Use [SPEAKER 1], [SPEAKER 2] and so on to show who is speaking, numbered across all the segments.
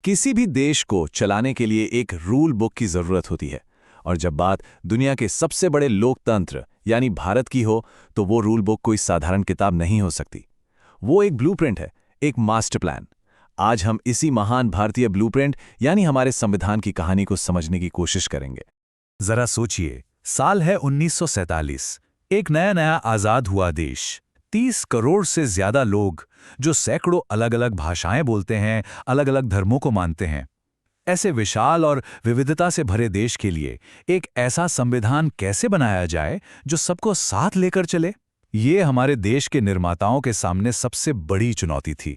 [SPEAKER 1] किसी भी देश को चलाने के लिए एक रूल बुक की जरूरत होती है, और जब बात दुनिया के सबसे बड़े लोकतंत्र यानी भारत की हो तो वो रूल बुक कोई साधारण किताब नहीं हो सकती। वो एक ब्लूप्रिंट है, एक मास्टर प्लान। आज हम इसी महान भारतीय ब्लूप्रिंट यानी हमारे संविधान की कहानी को समझने की कोशिश करेंगे।
[SPEAKER 2] जरा सोचिए, साल है 1947। एक नया नया आजाद हुआ देश। 30 करोड़ से ज्यादा लोग जो सैकड़ों अलग अलग भाषाएं बोलते हैं, अलग अलग धर्मों को मानते हैं। ऐसे विशाल और विविधता से भरे देश के लिए एक ऐसा संविधान कैसे बनाया जाए जो सबको साथ लेकर चले? ये हमारे देश के निर्माताओं के सामने सबसे बड़ी चुनौती थी।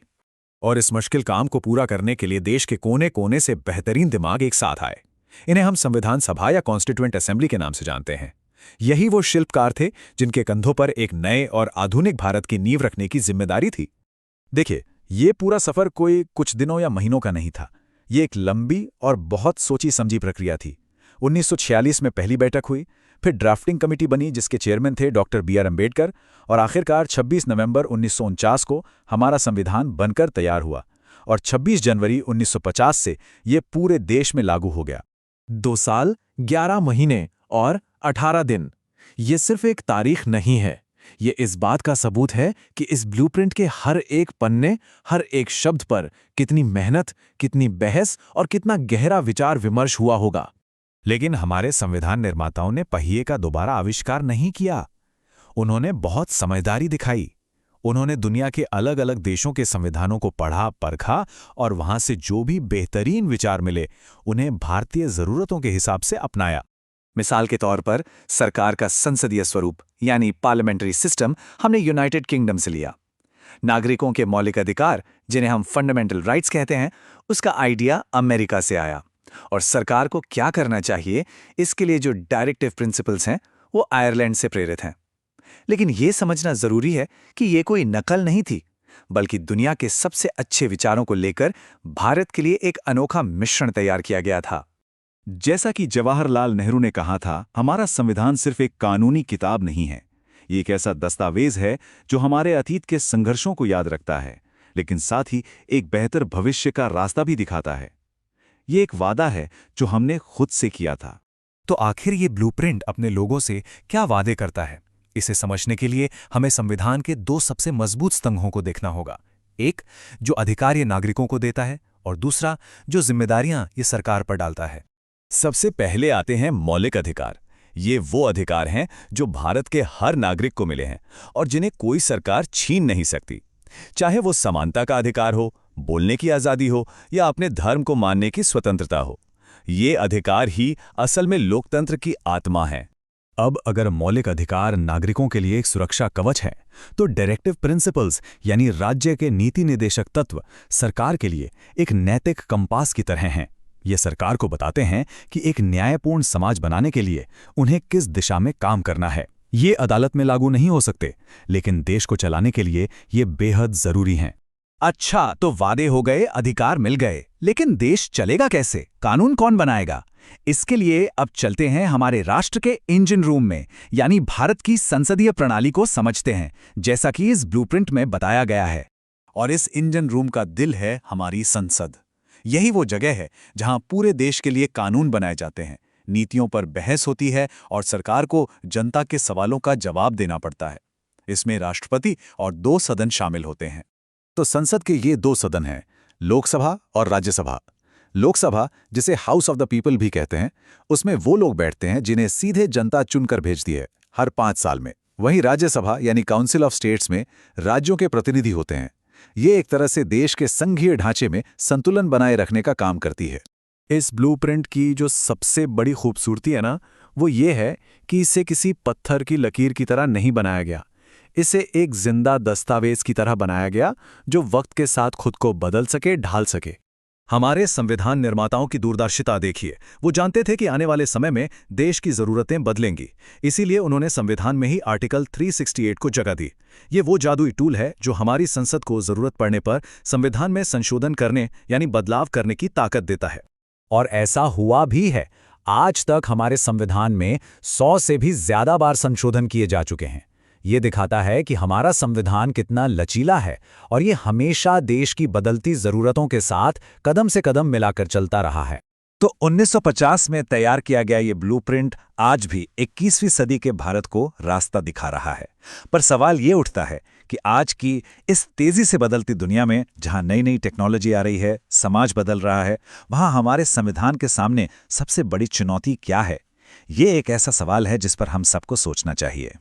[SPEAKER 3] और इस मुश्किल काम को पूरा करने के लिए देश के कोने कोने से बेहतरीन दिमाग एक साथ आए। इन्हें हम संविधान सभा या कॉन्स्टिट्यूएंट असेंबली के नाम से जानते हैं। यही वो शिल्पकार थे जिनके कंधों पर एक नए और आधुनिक भारत की नींव रखने की जिम्मेदारी थी। देखिए, ये पूरा सफर कोई कुछ दिनों या महीनों का नहीं था। ये एक लंबी और बहुत सोची समझी प्रक्रिया थी। 1946 में पहली बैठक हुई, फिर ड्राफ्टिंग कमेटी बनी जिसके चेयरमैन थे डॉक्टर बी आर अम्बेडकर, और आखिरकार 26 नवंबर 1949 को हमारा संविधान बनकर तैयार हुआ, और 26 जनवरी 1950 से ये पूरे देश में लागू हो गया।
[SPEAKER 1] 2 साल, 11 महीने और 18 दिन। ये सिर्फ एक तारीख नहीं है, ये इस बात का सबूत है कि इस ब्लूप्रिंट के हर एक पन्ने, हर एक शब्द पर कितनी मेहनत, कितनी बहस और कितना गहरा विचार विमर्श हुआ होगा।
[SPEAKER 2] लेकिन हमारे संविधान निर्माताओं ने पहिए का दोबारा आविष्कार नहीं किया। उन्होंने बहुत समझदारी दिखाई। उन्होंने दुनिया के अलग अलग देशों के संविधानों को पढ़ा, परखा, और वहां से जो भी बेहतरीन विचार मिले उन्हें भारतीय जरूरतों के हिसाब से अपनाया।
[SPEAKER 3] मिसाल के तौर पर सरकार का संसदीय स्वरूप यानी पार्लियामेंट्री सिस्टम हमने यूनाइटेड किंगडम से लिया। नागरिकों के मौलिक अधिकार, जिन्हें हम फंडामेंटल राइट्स कहते हैं, उसका आइडिया अमेरिका से आया। और सरकार को क्या करना चाहिए, इसके लिए जो डायरेक्टिव प्रिंसिपल्स हैं वो आयरलैंड से प्रेरित हैं। लेकिन ये समझना जरूरी है कि ये कोई नकल नहीं थी, बल्कि दुनिया के सबसे अच्छे विचारों को लेकर भारत के लिए एक अनोखा मिश्रण तैयार किया गया था।
[SPEAKER 4] जैसा कि जवाहरलाल नेहरू ने कहा था, हमारा संविधान सिर्फ एक कानूनी किताब नहीं है। ये एक ऐसा दस्तावेज है जो हमारे अतीत के संघर्षों को याद रखता है, लेकिन साथ ही एक बेहतर भविष्य का रास्ता भी दिखाता है। ये एक वादा है जो हमने खुद से किया था।
[SPEAKER 2] तो आखिर ये ब्लूप्रिंट अपने लोगों से क्या वादे करता है? इसे समझने के लिए हमें संविधान के 2 सबसे मजबूत स्तंभों को देखना होगा। एक जो अधिकार ये नागरिकों को देता है, और दूसरा जो जिम्मेदारियां ये सरकार पर डालता है।
[SPEAKER 1] सबसे पहले आते हैं मौलिक अधिकार। ये वो अधिकार हैं जो भारत के हर नागरिक को मिले हैं और जिन्हें कोई सरकार छीन नहीं सकती। चाहे वो समानता का अधिकार हो, बोलने की आज़ादी हो, या अपने धर्म को मानने की स्वतंत्रता हो। ये अधिकार ही असल में लोकतंत्र की आत्मा है।
[SPEAKER 2] अब अगर मौलिक अधिकार नागरिकों के लिए एक सुरक्षा कवच है, तो डायरेक्टिव प्रिंसिपल्स यानी राज्य के नीति निर्देशक तत्व सरकार के लिए एक नैतिक कंपास की तरह हैं। ये सरकार को बताते हैं कि एक न्यायपूर्ण समाज बनाने के लिए उन्हें किस दिशा में काम करना है। ये अदालत में लागू नहीं हो सकते, लेकिन देश को चलाने के लिए ये बेहद जरूरी हैं।
[SPEAKER 3] अच्छा, तो वादे हो गए, अधिकार मिल गए, लेकिन देश चलेगा कैसे? कानून कौन बनाएगा? इसके लिए अब चलते हैं हमारे राष्ट्र के इंजन रूम में, यानी भारत की संसदीय प्रणाली को समझते हैं, जैसा कि इस ब्लूप्रिंट में बताया गया है। और इस इंजन रूम का दिल है हमारी संसद। यही वो जगह है जहां पूरे देश के लिए कानून बनाए जाते हैं, नीतियों पर बहस होती है और सरकार को जनता के सवालों का जवाब देना पड़ता है। इसमें राष्ट्रपति और 2 सदन शामिल होते हैं।
[SPEAKER 4] तो संसद के ये 2 सदन हैं, लोकसभा और राज्यसभा। लोकसभा, जिसे हाउस ऑफ द पीपल भी कहते हैं, उसमें वो लोग बैठते हैं जिन्हें सीधे जनता चुनकर भेजती है हर 5 साल में। वहीं राज्यसभा यानी काउंसिल ऑफ स्टेट्स में राज्यों के प्रतिनिधि होते हैं। ये एक तरह से देश के संघीय ढांचे में संतुलन बनाए रखने का काम करती है।
[SPEAKER 1] इस ब्लूप्रिंट की जो सबसे बड़ी खूबसूरती है ना, वो ये है कि इसे किसी पत्थर की लकीर की तरह नहीं बनाया गया। इसे एक जिंदा दस्तावेज की तरह बनाया गया जो वक्त के साथ खुद को बदल सके, ढाल सके।
[SPEAKER 3] हमारे संविधान निर्माताओं की दूरदर्शिता देखिए। वो जानते थे कि आने वाले समय में देश की जरूरतें बदलेंगी, इसीलिए उन्होंने संविधान में ही आर्टिकल 368 को जगह दी। ये वो जादुई टूल है जो हमारी संसद को जरूरत पड़ने पर संविधान में संशोधन करने यानी बदलाव करने की ताकत देता है।
[SPEAKER 5] और ऐसा हुआ भी है। आज तक हमारे संविधान में 100 से भी ज्यादा बार संशोधन किए जा चुके हैं। ये दिखाता है कि हमारा संविधान कितना लचीला है और ये हमेशा देश की बदलती ज़रूरतों के साथ कदम से कदम मिलाकर चलता रहा है।
[SPEAKER 2] तो 1950 में तैयार किया गया ये ब्लूप्रिंट आज भी 21वीं सदी के भारत को रास्ता दिखा रहा है। पर सवाल ये उठता है कि आज की इस तेजी से बदलती दुनिया में, जहां नई नई टेक्नोलॉजी आ रही है, समाज बदल रहा है, वहां हमारे संविधान के सामने सबसे बड़ी चुनौती क्या है? ये एक ऐसा सवाल है जिस पर हम सबको सोचना चाहिए।